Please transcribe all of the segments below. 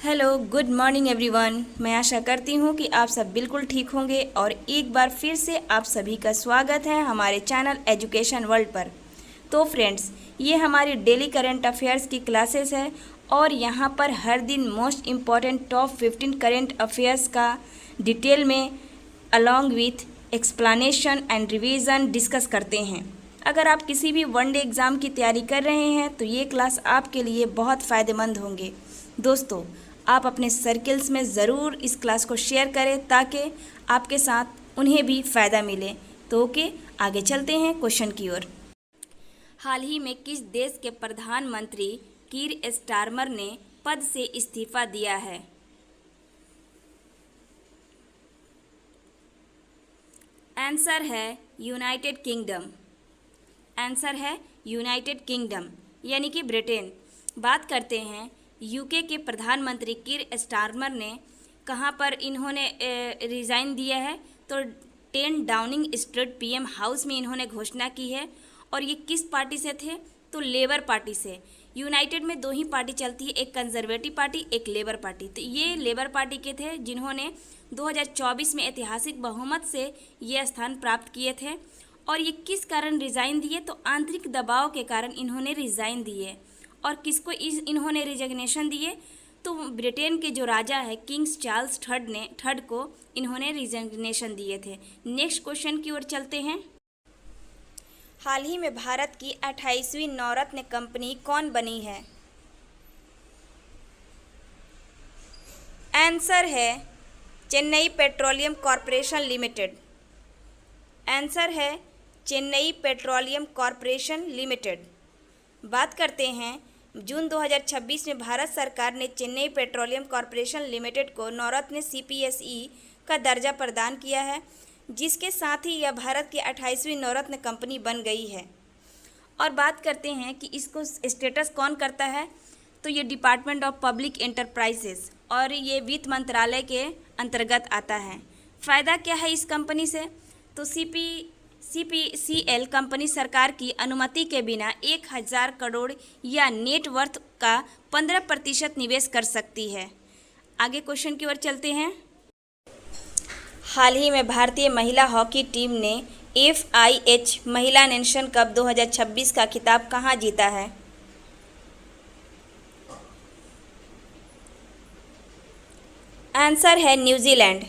Hello, good morning everyone. मैं आशा करती हूँ कि आप सब बिल्कुल ठीक होंगे और एक बार फिर से आप सभी का स्वागत है हमारे चैनल एजुकेशन वर्ल्ड पर। तो फ्रेंड्स, ये हमारी डेली करंट अफेयर्स की क्लासेस है और यहाँ पर हर दिन most important top 15 current affairs का डिटेल में along with explanation and revision discuss करते हैं। अगर आप किसी भी वनडे एग्ज़ाम की तैयारी कर रहे हैं तो ये क्लास आपके लिए बहुत फ़ायदेमंद होंगे। दोस्तों, आप अपने सर्कल्स में ज़रूर इस क्लास को शेयर करें ताकि आपके साथ उन्हें भी फ़ायदा मिले। तो ओके, आगे चलते हैं क्वेश्चन की ओर। हाल ही में किस देश के प्रधानमंत्री कीर स्टारमर ने पद से इस्तीफा दिया है? आंसर है यूनाइटेड किंगडम। आंसर है यूनाइटेड किंगडम यानी कि ब्रिटेन। बात करते हैं यूके के प्रधानमंत्री कीर स्टारमर ने कहाँ पर इन्होंने रिज़ाइन दिया है, तो 10 डाउनिंग स्ट्रीट पीएम हाउस में इन्होंने घोषणा की है। और ये किस पार्टी से थे, तो लेबर पार्टी से। यूनाइटेड में दो ही पार्टी चलती है, एक कंजर्वेटिव पार्टी, एक लेबर पार्टी। तो ये लेबर पार्टी के थे जिन्होंने 2024 में ऐतिहासिक बहुमत से ये स्थान प्राप्त किए थे। और ये किस कारण रिज़ाइन दिए, तो आंतरिक दबाव के कारण इन्होंने रिज़ाइन दिए। और किसको इन्होंने रिजग्नेशन दिए, तो ब्रिटेन के जो राजा है किंग्स चार्ल्स थर्ड को इन्होंने रिजग्नेशन दिए थे। नेक्स्ट क्वेश्चन की ओर चलते हैं। हाल ही में भारत की 28वीं नवरत्न कंपनी कौन बनी है? आंसर है Chennai petroleum corporation limited. Answer है चेन्नई पेट्रोलियम कॉरपोरेशन लिमिटेड। बात करते हैं जून 2026 में भारत सरकार ने चेन्नई पेट्रोलियम कॉरपोरेशन लिमिटेड को नवरत्न CPSE का दर्जा प्रदान किया है, जिसके साथ ही यह भारत की 28वीं नवरत्न कंपनी बन गई है। और बात करते हैं कि इसको स्टेटस कौन करता है, तो ये डिपार्टमेंट ऑफ पब्लिक एंटरप्राइजेस और ये वित्त मंत्रालय के अंतर्गत आता है। फ़ायदा क्या है इस कंपनी से, तो CPCL कंपनी सरकार की अनुमति के बिना 1000 करोड़ या नेट वर्थ का 15% निवेश कर सकती है। आगे क्वेश्चन की ओर चलते हैं। हाल ही में भारतीय महिला हॉकी टीम ने FIH महिला नेशन कप 2026 का खिताब कहाँ जीता है? आंसर है न्यूजीलैंड।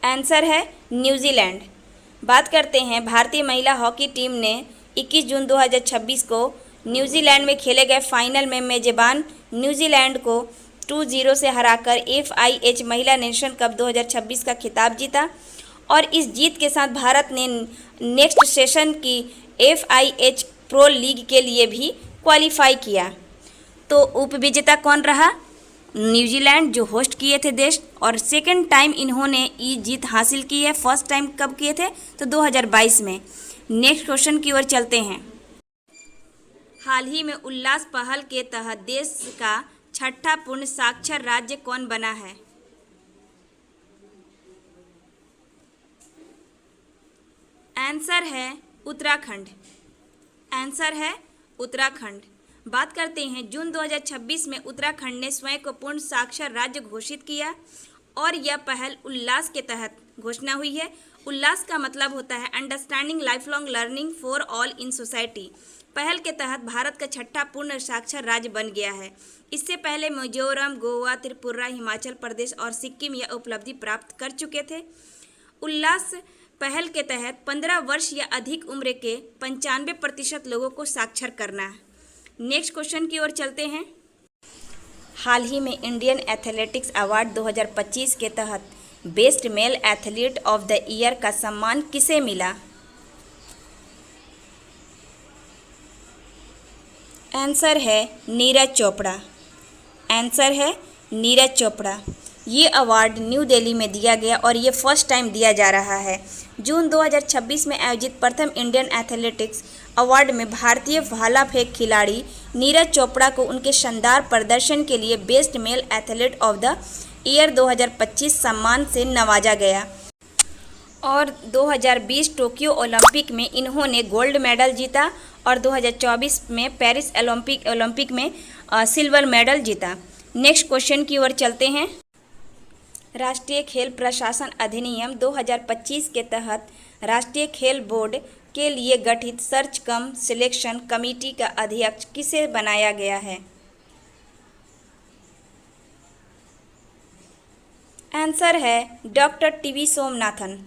आंसर है न्यूजीलैंड। बात करते हैं भारतीय महिला हॉकी टीम ने 21 जून 2026 को न्यूजीलैंड में खेले गए फाइनल में मेजबान न्यूजीलैंड को 2-0 से हराकर FIH महिला नेशन कप 2026 का खिताब जीता। और इस जीत के साथ भारत ने नेक्स्ट सेशन की FIH प्रो लीग के लिए भी क्वालिफाई किया। तो उपविजेता कौन रहा? न्यूजीलैंड, जो होस्ट किए थे देश। और सेकंड टाइम इन्होंने ये जीत हासिल की है। फर्स्ट टाइम कब किए थे, तो 2022 में। नेक्स्ट क्वेश्चन की ओर चलते हैं। हाल ही में उल्लास पहल के तहत देश का 6ठा पूर्ण साक्षर राज्य कौन बना है? आंसर है उत्तराखंड। आंसर है उत्तराखंड। बात करते हैं जून 2026 में उत्तराखंड ने स्वयं को पूर्ण साक्षर राज्य घोषित किया और यह पहल उल्लास के तहत घोषणा हुई है। उल्लास का मतलब होता है understanding life long learning for all in society. पहल के तहत भारत का 6ठा पूर्ण साक्षर राज्य बन गया है। इससे पहले मिजोरम, गोवा, त्रिपुरा, हिमाचल प्रदेश और सिक्किम यह उपलब्धि प्राप्त कर चुके थे। उल्लास पहल के तहत 15 वर्ष या अधिक उम्र के 95% लोगों को साक्षर करना है। नेक्स्ट क्वेश्चन की ओर चलते हैं। हाल ही में इंडियन एथलेटिक्स अवार्ड 2025 के तहत best male athlete of the year का सम्मान किसे मिला? आंसर है नीरज चोपड़ा। आंसर है नीरज चोपड़ा। ये अवार्ड न्यू दिल्ली में दिया गया और ये फर्स्ट टाइम दिया जा रहा है। जून 2026 में आयोजित प्रथम इंडियन एथलेटिक्स अवार्ड में भारतीय भाला फेंक खिलाड़ी नीरज चोपड़ा को उनके शानदार प्रदर्शन के लिए best male athlete of the year 2025 सम्मान से नवाजा गया। और 2020 टोक्यो ओलंपिक में इन्होंने गोल्ड मेडल जीता और 2024 में पेरिस ओलंपिक में सिल्वर मेडल जीता। नेक्स्ट क्वेश्चन की ओर चलते हैं। राष्ट्रीय खेल प्रशासन अधिनियम 2025 के तहत राष्ट्रीय खेल बोर्ड के लिए गठित सर्च कम सिलेक्शन कमेटी का अध्यक्ष किसे बनाया गया है? आंसर है डॉक्टर टीवी सोमनाथन।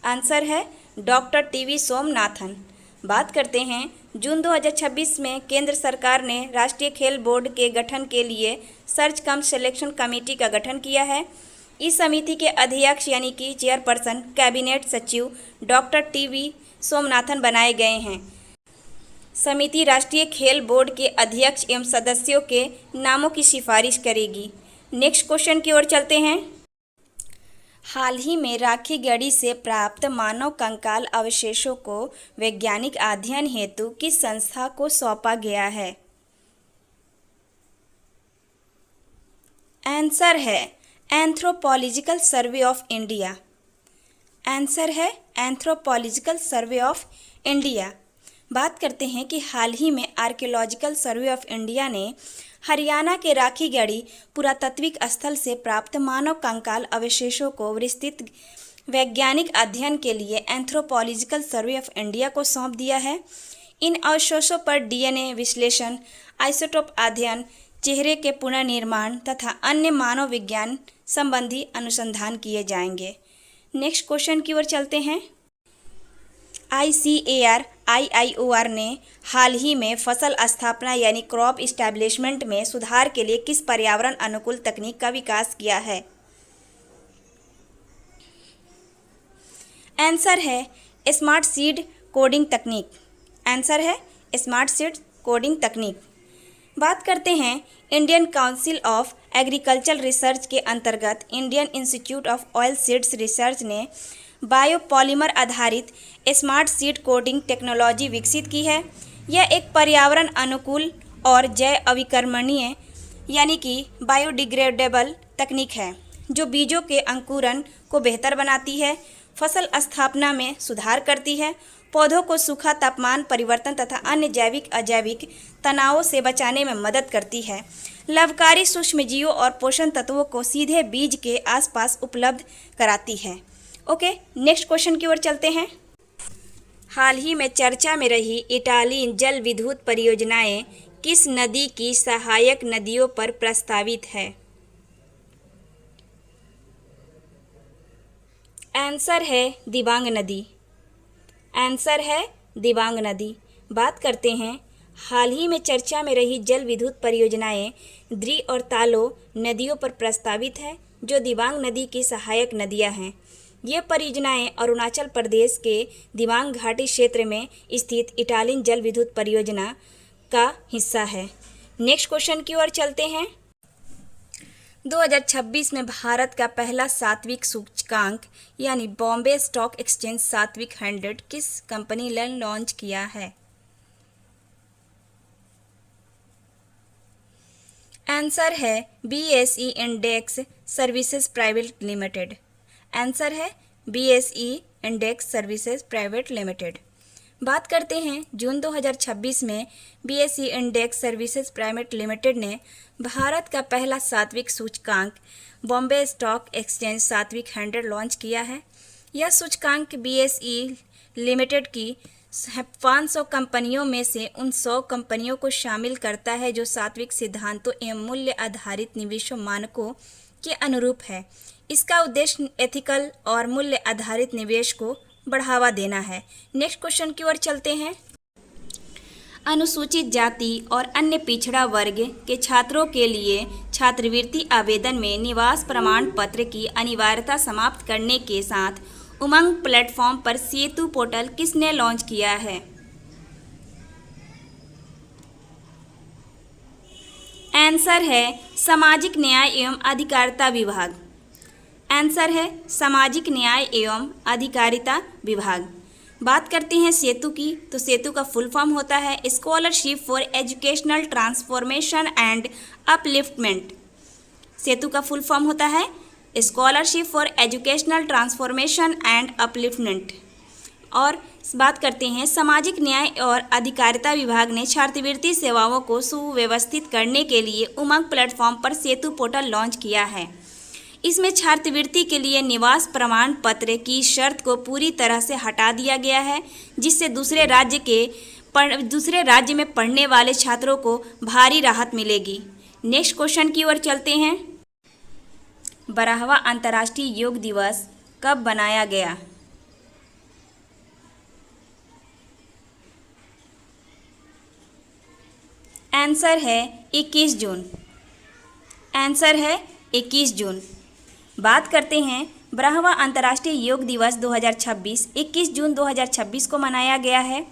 आंसर है डॉक्टर टीवी सोमनाथन। बात करते हैं जून 2026 में केंद्र सरकार ने राष्ट्रीय खेल बोर्ड के गठन के लिए सर्च कम सिलेक्शन कमेटी का गठन किया है। इस समिति के अध्यक्ष यानी कि चेयरपर्सन कैबिनेट सचिव डॉक्टर टीवी सोमनाथन बनाए गए हैं। समिति राष्ट्रीय खेल बोर्ड के अध्यक्ष एवं सदस्यों के नामों की सिफारिश करेगी। नेक्स्ट क्वेश्चन की ओर चलते हैं। हाल ही में राखीगढ़ी से प्राप्त मानव कंकाल अवशेषों को वैज्ञानिक अध्ययन हेतु किस संस्था को सौंपा गया है? आंसर है anthropological survey of India. Answer है एंथ्रोपोलॉजिकल सर्वे ऑफ इंडिया। बात करते हैं कि हाल ही में आर्कियोलॉजिकल सर्वे ऑफ इंडिया ने हरियाणा के राखीगढ़ी पुरातात्विक स्थल से प्राप्त मानव कंकाल अवशेषों को विस्तृत वैज्ञानिक अध्ययन के लिए एंथ्रोपोलॉजिकल सर्वे ऑफ इंडिया को सौंप दिया है। इन अवशेषों पर डीएनए विश्लेषण, आइसोटोप अध्ययन, चेहरे के पुनर्निर्माण तथा अन्य मानव विज्ञान संबंधी अनुसंधान किए जाएंगे। नेक्स्ट क्वेश्चन की ओर चलते हैं। ICAR ने हाल ही में फसल स्थापना यानी क्रॉप इस्टेब्लिशमेंट में सुधार के लिए किस पर्यावरण अनुकूल तकनीक का विकास किया है? आंसर है स्मार्ट सीड कोडिंग तकनीक। आंसर है स्मार्ट सीड कोडिंग तकनीक। बात करते हैं Indian council of agriculture research के अंतर्गत Indian institute of oil seeds research ने बायोपॉलिमर आधारित स्मार्ट सीड कोडिंग टेक्नोलॉजी विकसित की है। यह एक पर्यावरण अनुकूल और जैव अविक्रमणीय यानी कि बायोडिग्रेडेबल तकनीक है जो बीजों के अंकुरण को बेहतर बनाती है, फसल स्थापना में सुधार करती है, पौधों को सूखा, तापमान परिवर्तन तथा अन्य जैविक अजैविक तनावों से बचाने में मदद करती है, लाभकारी सूक्ष्मजीवों और पोषण तत्वों को सीधे बीज के आसपास उपलब्ध कराती है। ओके, नेक्स्ट क्वेश्चन की ओर चलते हैं। हाल ही में चर्चा में रही इटालियन जल विद्युत परियोजनाएं किस नदी की सहायक नदियों पर प्रस्तावित है? आंसर है दिबांग नदी। आंसर है दिबांग नदी। बात करते हैं हाल ही में चर्चा में रही जल विद्युत परियोजनाएं द्री और तालो नदियों पर प्रस्तावित है जो दिबांग नदी की सहायक नदियां हैं। ये परियोजनाएं अरुणाचल प्रदेश के दिबांग घाटी क्षेत्र में स्थित इटालियन जल विद्युत परियोजना का हिस्सा है। नेक्स्ट क्वेश्चन की ओर चलते हैं। 2026 में भारत का पहला सात्विक सूचकांक यानी बॉम्बे स्टॉक एक्सचेंज सात्विक 100 किस कंपनी ने लॉन्च किया है? आंसर है BSE index services private limited. Answer है BSE index services private limited. बात करते हैं जून 2026 में BSE index services private limited ने भारत का पहला सात्विक सूचकांक बॉम्बे स्टॉक एक्सचेंज सात्विक 100 लॉन्च किया है। यह सूचकांक BSE लिमिटेड की 500 कंपनियों में से उन 100 कंपनियों को शामिल करता है जो सात्विक सिद्धांतों एवं मूल्य आधारित निवेश मानकों के अनुरूप है। इसका उद्देश्य एथिकल और मूल्य आधारित निवेश को बढ़ावा देना है। नेक्स्ट क्वेश्चन की ओर चलते हैं। अनुसूचित जाति और अन्य पिछड़ा वर्ग के छात्रों के लिए छात्रवृत्ति आवेदन में निवास प्रमाण पत्र की अनिवार्यता समाप्त करने के साथ उमंग प्लेटफॉर्म पर सेतु पोर्टल किसने लॉन्च किया है? आंसर है सामाजिक न्याय एवं अधिकारिता विभाग। आंसर है सामाजिक न्याय एवं अधिकारिता विभाग। बात करते हैं सेतु की, तो सेतु का फुल फॉर्म होता है scholarship for educational transformation and upliftment. Setu का फुल फॉर्म होता है scholarship for educational transformation and upliftment. और बात करते हैं सामाजिक न्याय और अधिकारिता विभाग ने छात्रवृत्ति सेवाओं को सुव्यवस्थित करने के लिए उमंग प्लेटफॉर्म पर सेतु पोर्टल लॉन्च किया है। इसमें छात्रवृत्ति के लिए निवास प्रमाण पत्र की शर्त को पूरी तरह से हटा दिया गया है, जिससे दूसरे राज्य में पढ़ने वाले छात्रों को भारी राहत मिलेगी। नेक्स्ट क्वेश्चन की ओर चलते हैं। 12वां अंतर्राष्ट्रीय योग दिवस कब मनाया गया? आंसर है 21 जून। आंसर है 21 जून। बात करते हैं 12वां अंतर्राष्ट्रीय योग दिवस 2026 21 जून 2026 को मनाया गया है।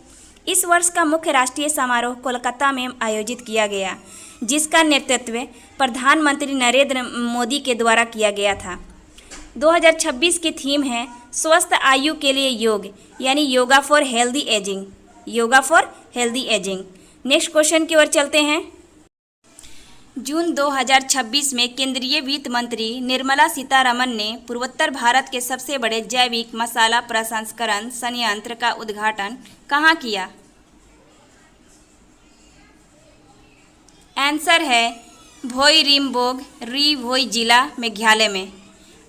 इस वर्ष का मुख्य राष्ट्रीय समारोह कोलकाता में आयोजित किया गया, जिसका नेतृत्व प्रधानमंत्री नरेंद्र मोदी के द्वारा किया गया था। 2026 की थीम है स्वस्थ आयु के लिए योग, यानी yoga for healthy ageing. Yoga for healthy ageing. Next question की ओर चलते हैं। जून 2026 में केंद्रीय वित्त मंत्री निर्मला सीतारमण ने पूर्वोत्तर भारत के सबसे बड़े जैविक मसाला प्रसंस्करण संयंत्र का उद्घाटन कहाँ किया? आंसर है भोईरिम्बोग री भोई जिला मेघालय में।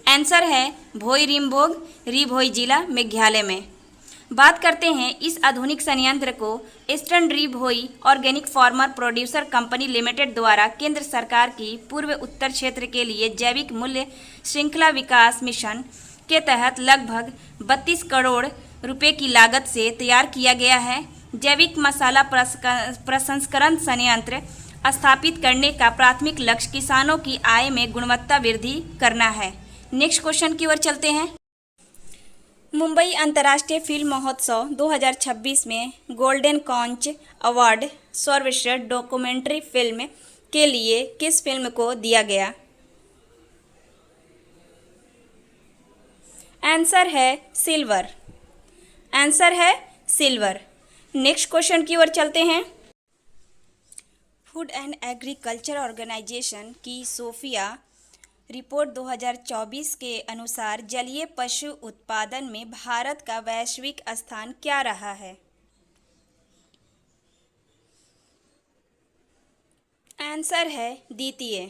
आंसर है भोईरिम्बोग री भोई जिला मेघालय में। बात करते हैं इस आधुनिक संयंत्र को eastern Ri Bhoi organic farmer producer company limited द्वारा केंद्र सरकार की पूर्व उत्तर क्षेत्र के लिए जैविक मूल्य श्रृंखला विकास मिशन के तहत लगभग 32 करोड़ रुपए की लागत से तैयार किया गया है। जैविक मसाला प्रसंस्करण संयंत्र स्थापित करने का प्राथमिक लक्ष्य किसानों की आय में गुणवत्ता वृद्धि करना है। नेक्स्ट क्वेश्चन की ओर चलते हैं। मुंबई अंतर्राष्ट्रीय फिल्म महोत्सव 2026 में गोल्डन कॉन्च अवार्ड सर्वश्रेष्ठ डॉक्यूमेंट्री फिल्म के लिए किस फिल्म को दिया गया? आंसर है सिल्वर। आंसर है सिल्वर। नेक्स्ट क्वेश्चन की ओर चलते हैं। फूड एंड एग्रीकल्चर ऑर्गेनाइजेशन की सोफिया रिपोर्ट 2024 के अनुसार जलीय पशु उत्पादन में भारत का वैश्विक स्थान क्या रहा है? आंसर है द्वितीय।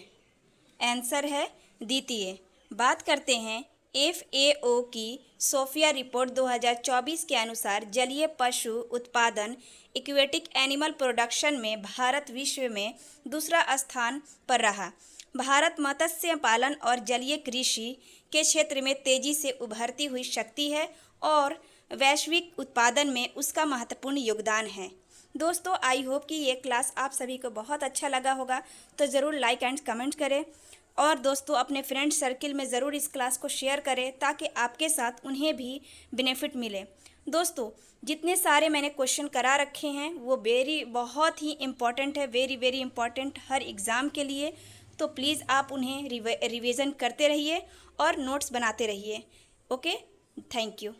आंसर है द्वितीय। बात करते हैं FAO की सोफिया रिपोर्ट 2024 के अनुसार जलीय पशु उत्पादन एक्वेटिक एनिमल प्रोडक्शन में भारत विश्व में दूसरा स्थान पर रहा। भारत मत्स्य पालन और जलीय कृषि के क्षेत्र में तेजी से उभरती हुई शक्ति है और वैश्विक उत्पादन में उसका महत्वपूर्ण योगदान है। दोस्तों, आई होप कि ये क्लास आप सभी को बहुत अच्छा लगा होगा, तो ज़रूर लाइक एंड कमेंट करें और दोस्तों अपने फ्रेंड सर्किल में ज़रूर इस क्लास को शेयर करें ताकि आपके साथ उन्हें भी बेनिफिट मिले। दोस्तों, जितने सारे मैंने क्वेश्चन करा रखे हैं वो बहुत ही इम्पॉर्टेंट है, वेरी इम्पॉर्टेंट हर एग्ज़ाम के लिए। तो प्लीज़ आप उन्हें रिवीजन करते रहिए और नोट्स बनाते रहिए। Okay, thank you.